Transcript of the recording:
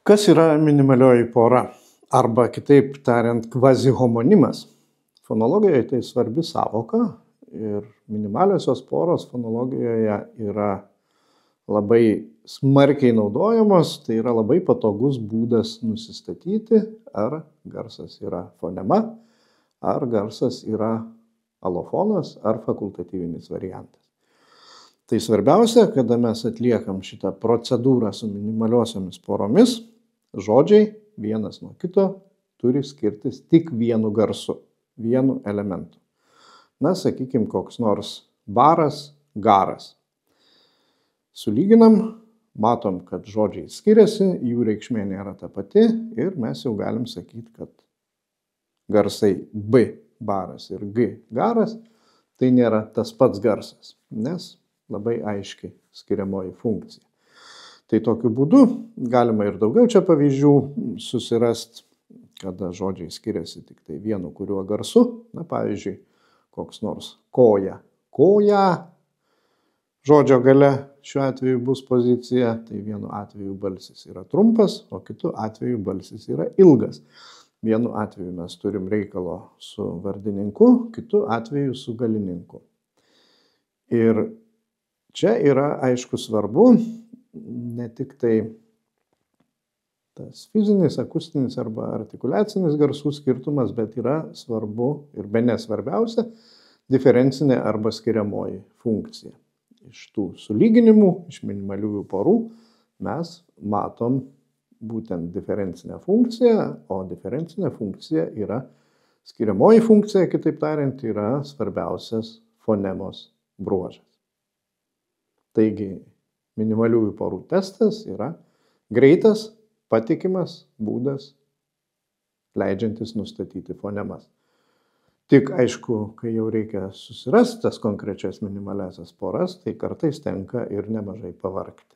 Kas yra minimalioji pora? Arba kitaip tariant, kvazihomonimas. Fonologijoje tai svarbi sąvoka ir minimaliosios poros fonologijoje yra labai smarkiai naudojamos, tai yra labai patogus būdas nusistatyti, ar garsas yra fonema, ar garsas yra alofonas, ar fakultatyvinis variantas. Tai svarbiausia, kada mes atliekam šitą procedūrą su minimaliosiomis poromis, žodžiai vienas nuo kito turi skirtis tik vienu garsu, vienu elementu. Na, sakykime, koks nors baras, garas. Sulyginam, matom, kad žodžiai skiriasi, jų reikšmė nėra ta pati ir mes jau galim sakyti, kad garsai B baras ir G garas tai nėra tas pats garsas, nes labai aiški skiriamoji funkcija. Tai tokiu būdu galima ir daugiau čia pavyzdžių susirasti, kada žodžiai skiriasi tik tai vienu kuriuo garsu. Na, pavyzdžiui, koks nors koja, koja. Žodžio gale šiuo atveju bus pozicija, tai vienu atveju balsis yra trumpas, o kitu atveju balsis yra ilgas. Vienu atveju mes turim reikalo su vardininku, kitu atveju su galininku. Ir čia yra aišku svarbu ne tik tai tas fizinis, akustinis arba artikuliacinis garsų skirtumas, bet yra svarbu ir bene svarbiausia diferencinė arba skiriamoji funkcija. Iš tų sulyginimų, iš minimaliųjų porų mes matom būtent diferencinę funkciją, o diferencinė funkcija yra skiriamoji funkcija, kitaip tariant, yra svarbiausias fonemos bruožas. Taigi, minimaliųjų porų testas yra greitas, patikimas būdas, leidžiantis nustatyti fonemas. Tik aišku, kai jau reikia susirasti tas konkrečias minimaliasias poras, tai kartais tenka ir nemažai pavargti.